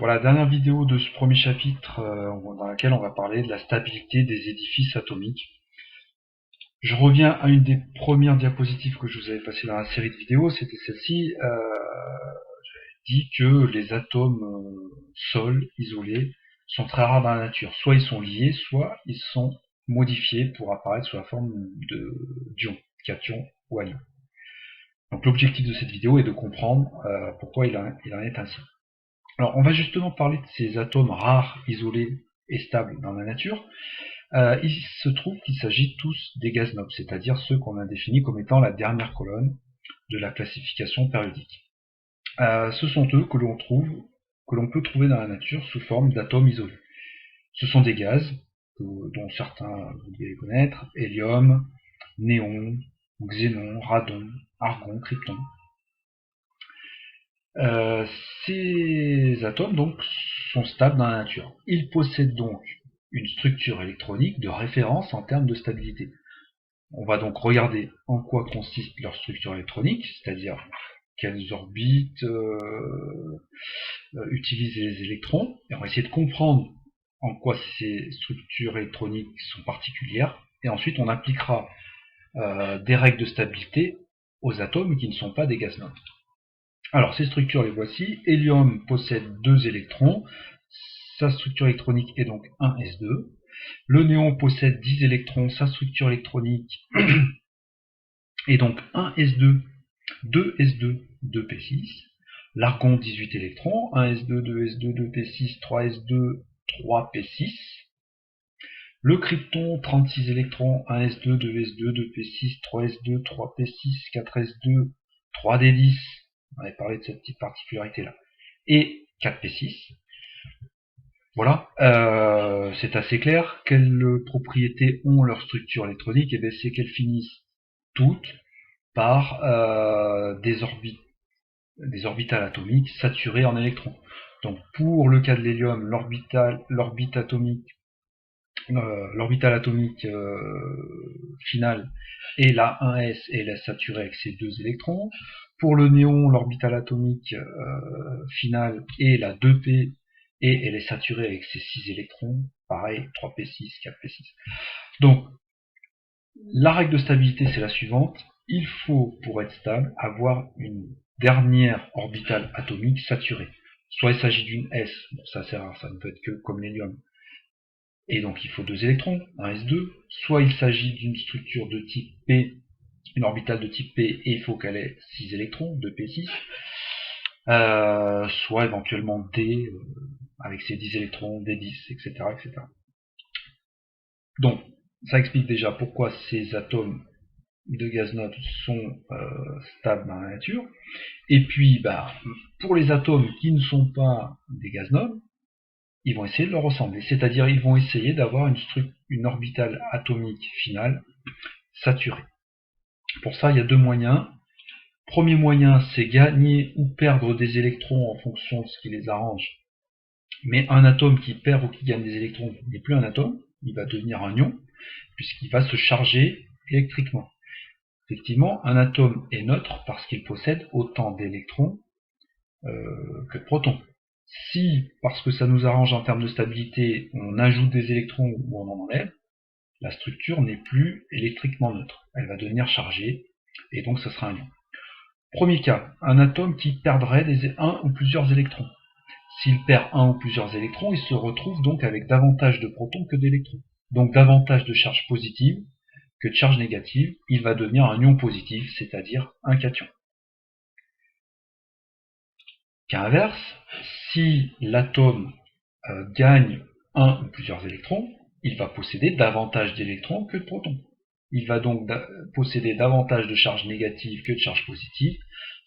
pour la dernière vidéo de ce premier chapitre dans laquelle on va parler de la stabilité des édifices atomiques. Je reviens à une des premières diapositives que je vous avais passées dans la série de vidéos, c'était celle-ci. J'avais dit que les atomes seuls, isolés, sont très rares dans la nature. Soit ils sont liés, soit ils sont modifiés pour apparaître sous la forme d'ions, cations ou anions. Donc l'objectif de cette vidéo est de comprendre pourquoi il en est ainsi. Alors on va justement parler de ces atomes rares, isolés et stables dans la nature. Il se trouve qu'il s'agit tous des gaz nobles, c'est-à-dire ceux qu'on a définis comme étant la dernière colonne de la classification périodique. Ce sont eux que l'on peut trouver dans la nature sous forme d'atomes isolés. Ce sont des gaz, dont certains vous devez connaître, hélium, néon, xénon, radon, argon, krypton. Ces atomes donc sont stables dans la nature. Ils possèdent donc une structure électronique de référence en termes de stabilité. On va donc regarder en quoi consiste leur structure électronique, c'est-à-dire quelles orbites utilisent les électrons, et on va essayer de comprendre en quoi ces structures électroniques sont particulières, et ensuite on appliquera des règles de stabilité aux atomes qui ne sont pas des gaz nobles. Alors ces structures les voici. Hélium possède 2 électrons, sa structure électronique est donc 1s2. Le néon possède 10 électrons, sa structure électronique est donc 1s2, 2s2, 2p6. L'argon 18 électrons, 1s2, 2s2, 2p6, 3s2, 3p6. Le krypton 36 électrons, 1s2, 2s2, 2p6, 3s2, 3p6, 4s2, 3d10. On avait parlé de cette petite particularité-là. Et 4p6. Voilà, c'est assez clair. Quelles propriétés ont leurs structures électroniques? Et bien c'est qu'elles finissent toutes par des orbitales atomiques saturées en électrons. Donc pour le cas de l'hélium, l'orbital atomique finale est la 1s et elle est saturée avec ses 2 électrons. Pour le néon, l'orbital atomique finale est la 2p et elle est saturée avec ses 6 électrons. Pareil, 3p6, 4p6. Donc, la règle de stabilité, c'est la suivante. Il faut, pour être stable, avoir une dernière orbitale atomique saturée. Soit il s'agit d'une S, bon ça c'est rare, ça ne peut être que comme l'hélium, et donc il faut 2 électrons, un S2, soit il s'agit d'une structure de type P, une orbitale de type P, et il faut qu'elle ait 6 électrons, 2p6, soit éventuellement D, avec ses 10 électrons, D10, etc., etc. Donc, ça explique déjà pourquoi ces atomes de gaz noble sont stables dans la nature. Et puis, pour les atomes qui ne sont pas des gaz nobles, ils vont essayer de leur ressembler, c'est-à-dire ils vont essayer d'avoir une orbitale atomique finale saturée. Pour ça, il y a 2 moyens. Premier moyen, c'est gagner ou perdre des électrons en fonction de ce qui les arrange. Mais un atome qui perd ou qui gagne des électrons n'est plus un atome, il va devenir un ion, puisqu'il va se charger électriquement. Effectivement, un atome est neutre parce qu'il possède autant d'électrons que de protons. Si, parce que ça nous arrange en termes de stabilité, on ajoute des électrons ou on en enlève, la structure n'est plus électriquement neutre. Elle va devenir chargée, et donc ce sera un ion. Premier cas, un atome qui perdrait un ou plusieurs électrons. S'il perd un ou plusieurs électrons, il se retrouve donc avec davantage de protons que d'électrons. Donc davantage de charge positive que de charge négative, il va devenir un ion positif, c'est-à-dire un cation. Cas inverse, si l'atome gagne un ou plusieurs électrons, il va posséder davantage d'électrons que de protons. Il va donc posséder davantage de charge négative que de charge positive.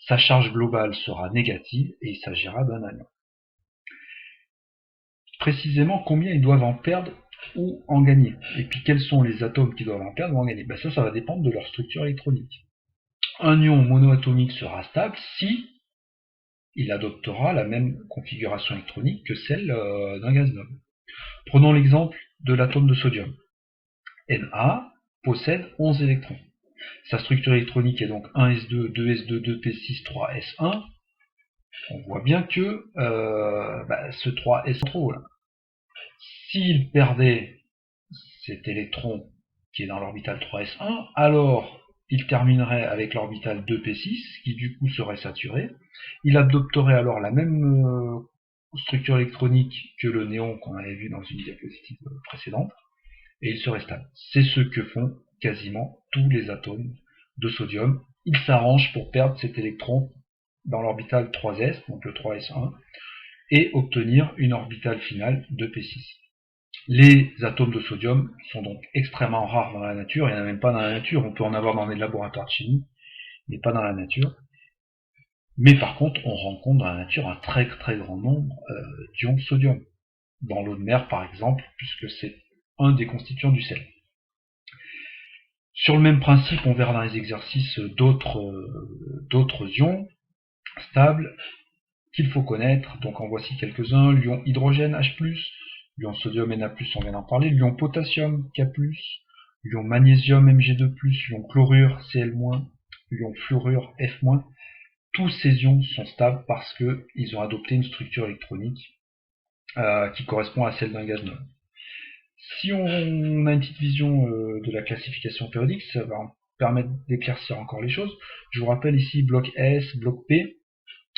Sa charge globale sera négative et il s'agira d'un anion. Précisément, combien ils doivent en perdre ou en gagner? Et puis quels sont les atomes qui doivent en perdre ou en gagner? Ça va dépendre de leur structure électronique. Un ion monoatomique sera stable si il adoptera la même configuration électronique que celle d'un gaz noble. Prenons l'exemple de l'atome de sodium. Na possède 11 électrons. Sa structure électronique est donc 1s2, 2s2, 2p6, 3s1. on voit bien que ce 3s en trop, là. S'il perdait cet électron qui est dans l'orbital 3s1, alors il terminerait avec l'orbital 2p6, qui du coup serait saturé. Il adopterait alors la même structure électronique que le néon qu'on avait vu dans une diapositive précédente, et il serait stable. C'est ce que font quasiment tous les atomes de sodium. Ils s'arrangent pour perdre cet électron dans l'orbital 3s, donc le 3s1, et obtenir une orbitale finale de p6. Les atomes de sodium sont donc extrêmement rares dans la nature, il n'y en a même pas dans la nature, on peut en avoir dans des laboratoires de chimie, mais pas dans la nature. Mais par contre, on rencontre dans la nature un très très grand nombre d'ions de sodium, dans l'eau de mer par exemple, puisque c'est un des constituants du sel. Sur le même principe, on verra dans les exercices d'autres ions stables qu'il faut connaître. Donc en voici quelques-uns. L'ion hydrogène H+, l'ion sodium Na+, on vient d'en parler, l'ion potassium K+, l'ion magnésium Mg2+, l'ion chlorure Cl-, l'ion fluorure F-. Tous ces ions sont stables parce qu'ils ont adopté une structure électronique qui correspond à celle d'un gaz noble. Si on a une petite vision de la classification périodique, ça va permettre d'éclaircir encore les choses. Je vous rappelle ici bloc S, bloc P,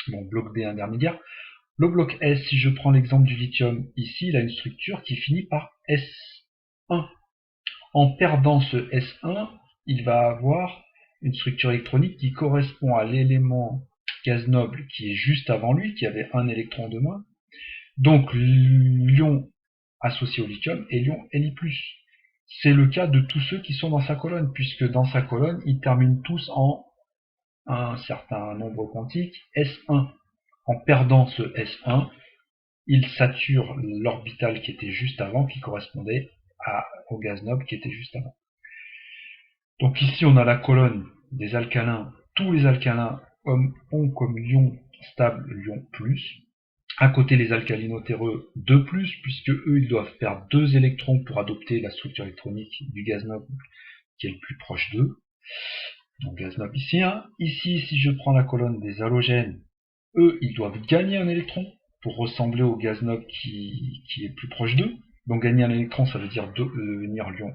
bon, bloc D intermédiaire. Le bloc S, si je prends l'exemple du lithium, ici, il a une structure qui finit par S1. En perdant ce S1, il va avoir une structure électronique qui correspond à l'élément gaz noble qui est juste avant lui, qui avait un électron de moins. Donc l'ion associé au lithium est l'ion Li+. C'est le cas de tous ceux qui sont dans sa colonne, puisque dans sa colonne, ils terminent tous en un certain nombre quantique S1. En perdant ce S1, il sature l'orbital qui était juste avant, qui correspondait au gaz noble qui était juste avant. Donc ici, on a la colonne des alcalins. Tous les alcalins ont comme ion stable l'ion plus. À côté, les alcalinotéreux 2+, puisque eux, ils doivent perdre 2 électrons pour adopter la structure électronique du gaz noble qui est le plus proche d'eux. Donc gaz noble ici. Ici, si je prends la colonne des halogènes, eux, ils doivent gagner un électron pour ressembler au gaz noble qui est le plus proche d'eux. Donc gagner un électron, ça veut dire devenir l'ion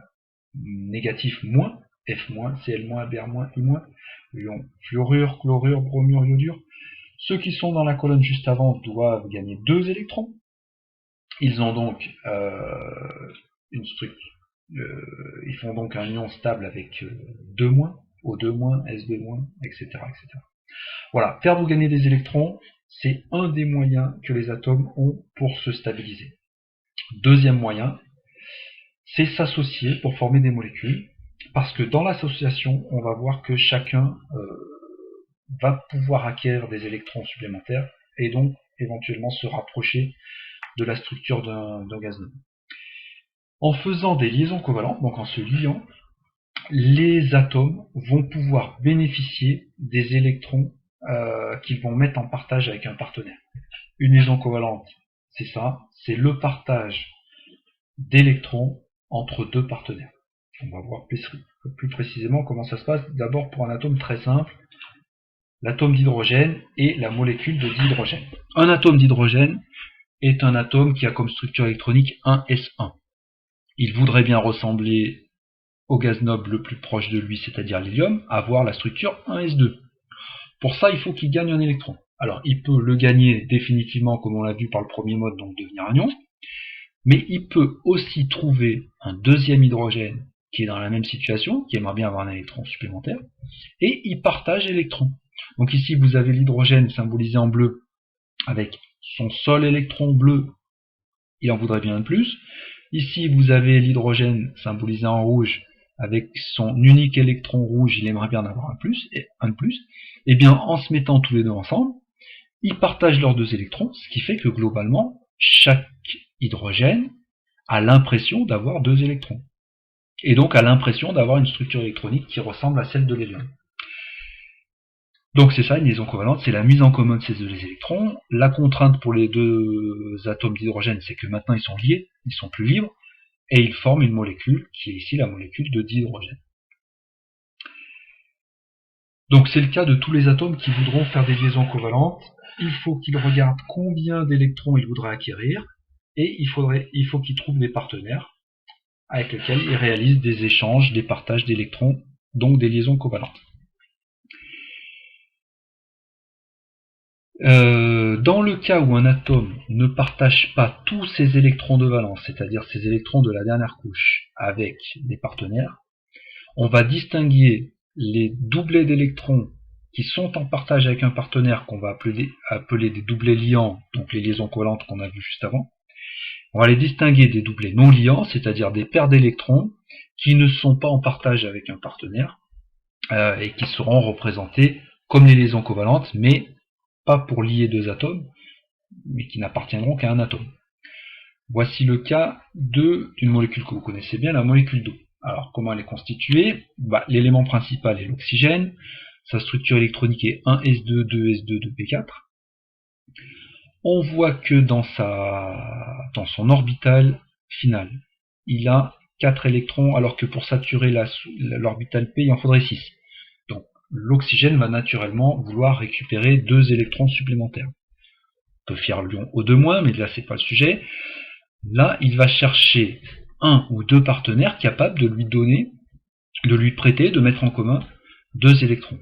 négatif moins, F-, Cl-, Br-, I-, l'ion fluorure, chlorure, bromure, iodure. Ceux qui sont dans la colonne juste avant doivent gagner 2 électrons. Ils ont donc une structure. Ils font donc un ion stable avec 2-, O2-, S2-, etc., etc. Voilà, perdre ou gagner des électrons, c'est un des moyens que les atomes ont pour se stabiliser. Deuxième moyen, c'est s'associer pour former des molécules, parce que dans l'association, on va voir que chacun va pouvoir acquérir des électrons supplémentaires, et donc éventuellement se rapprocher de la structure d'un gaz noble. En faisant des liaisons covalentes, donc en se liant, les atomes vont pouvoir bénéficier des électrons qu'ils vont mettre en partage avec un partenaire. Une liaison covalente, c'est ça, c'est le partage d'électrons entre deux partenaires. On va voir plus précisément comment ça se passe. D'abord pour un atome très simple, l'atome d'hydrogène et la molécule de dihydrogène. Un atome d'hydrogène est un atome qui a comme structure électronique un S1. Il voudrait bien ressembler au gaz noble le plus proche de lui, c'est-à-dire l'hélium, avoir la structure 1s2. Pour ça, il faut qu'il gagne un électron. Alors, il peut le gagner définitivement, comme on l'a vu par le premier mode, donc devenir un ion, mais il peut aussi trouver un deuxième hydrogène qui est dans la même situation, qui aimerait bien avoir un électron supplémentaire, et il partage l'électron. Donc ici, vous avez l'hydrogène symbolisé en bleu, avec son seul électron bleu, il en voudrait bien un de plus. Ici, vous avez l'hydrogène symbolisé en rouge, avec son unique électron rouge, il aimerait bien en avoir un de plus. Et bien, en se mettant tous les deux ensemble, ils partagent leurs deux électrons, ce qui fait que globalement, chaque hydrogène a l'impression d'avoir 2 électrons. Et donc a l'impression d'avoir une structure électronique qui ressemble à celle de l'hélium. Donc c'est ça, une liaison covalente, c'est la mise en commun de ces deux électrons. La contrainte pour les deux atomes d'hydrogène, c'est que maintenant ils sont liés, ils sont plus libres, et ils forment une molécule, qui est ici la molécule de dihydrogène. Donc c'est le cas de tous les atomes qui voudront faire des liaisons covalentes. il faut qu'il regarde combien d'électrons il voudrait acquérir, et il faut qu'il trouve des partenaires avec lesquels il réalise des échanges, des partages d'électrons, donc des liaisons covalentes. Dans le cas où un atome ne partage pas tous ses électrons de valence, c'est-à-dire ses électrons de la dernière couche, avec des partenaires, on va distinguer les doublets d'électrons qui sont en partage avec un partenaire qu'on va appeler des doublets liants, donc les liaisons covalentes qu'on a vues juste avant. On va les distinguer des doublets non liants, c'est-à-dire des paires d'électrons qui ne sont pas en partage avec un partenaire et qui seront représentés comme les liaisons covalentes, mais pas pour lier deux atomes, mais qui n'appartiendront qu'à un atome. Voici le cas d'une molécule que vous connaissez bien, la molécule d'eau. Alors, comment elle est constituée? L'élément principal est l'oxygène. Sa structure électronique est 1s2, 2s2, 2p4. On voit que dans son orbital final, il a 4 électrons, alors que pour saturer l'orbital P, il en faudrait 6. Donc, l'oxygène va naturellement vouloir récupérer 2 électrons supplémentaires. On peut faire l'ion O2-, mais là, c'est pas le sujet. Là, il va chercher un ou deux partenaires capables de lui prêter, de mettre en commun 2 électrons.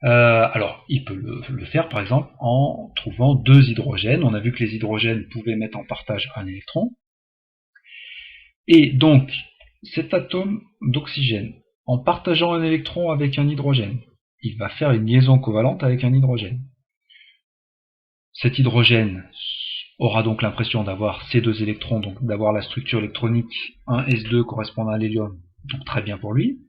Alors, il peut le faire par exemple en trouvant 2 hydrogènes. On a vu que les hydrogènes pouvaient mettre en partage un électron. Et donc, cet atome d'oxygène, en partageant un électron avec un hydrogène, il va faire une liaison covalente avec un hydrogène. Cet hydrogène aura donc l'impression d'avoir ces 2 électrons, donc d'avoir la structure électronique 1s2 correspondant à l'hélium, donc très bien pour lui.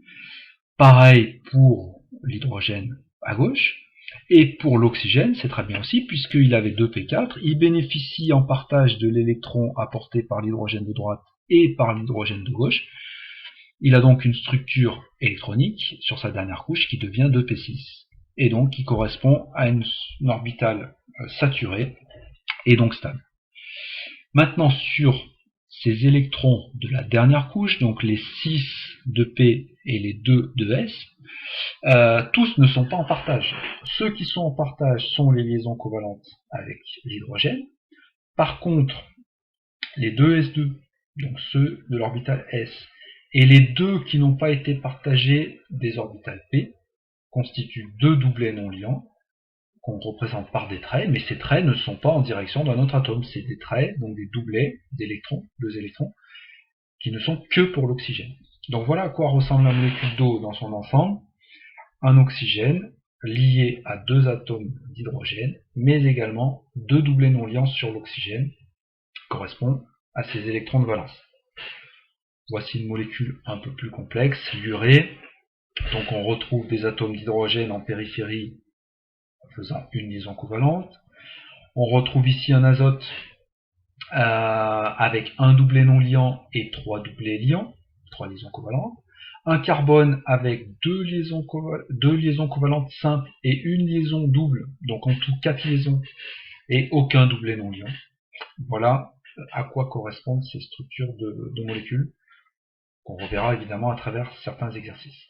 Pareil pour l'hydrogène à gauche, et pour l'oxygène, c'est très bien aussi, puisqu'il avait 2p4, il bénéficie en partage de l'électron apporté par l'hydrogène de droite et par l'hydrogène de gauche. Il a donc une structure électronique sur sa dernière couche qui devient 2p6, et donc qui correspond à une orbitale saturée, et donc stable. Maintenant, sur ces électrons de la dernière couche, donc les 6 de P et les 2 de S, tous ne sont pas en partage. Ceux qui sont en partage sont les liaisons covalentes avec l'hydrogène. Par contre, les 2 S2, donc ceux de l'orbital S, et les 2 qui n'ont pas été partagés des orbitales P, constituent 2 doublets non liants, qu'on représente par des traits, mais ces traits ne sont pas en direction d'un autre atome. C'est des traits, donc des doublets d'électrons, 2 électrons, qui ne sont que pour l'oxygène. Donc voilà à quoi ressemble la molécule d'eau dans son ensemble. Un oxygène lié à 2 atomes d'hydrogène, mais également 2 doublets non liants sur l'oxygène, qui correspondent à ses électrons de valence. Voici une molécule un peu plus complexe, l'urée. Donc on retrouve des atomes d'hydrogène en périphérie faisant une liaison covalente. On retrouve ici un azote avec un doublet non liant et 3 doublets liants, 3 liaisons covalentes. Un carbone avec 2 liaisons covalentes simples et une liaison double, donc en tout 4 liaisons, et aucun doublet non liant. Voilà à quoi correspondent ces structures de molécules, qu'on reverra évidemment à travers certains exercices.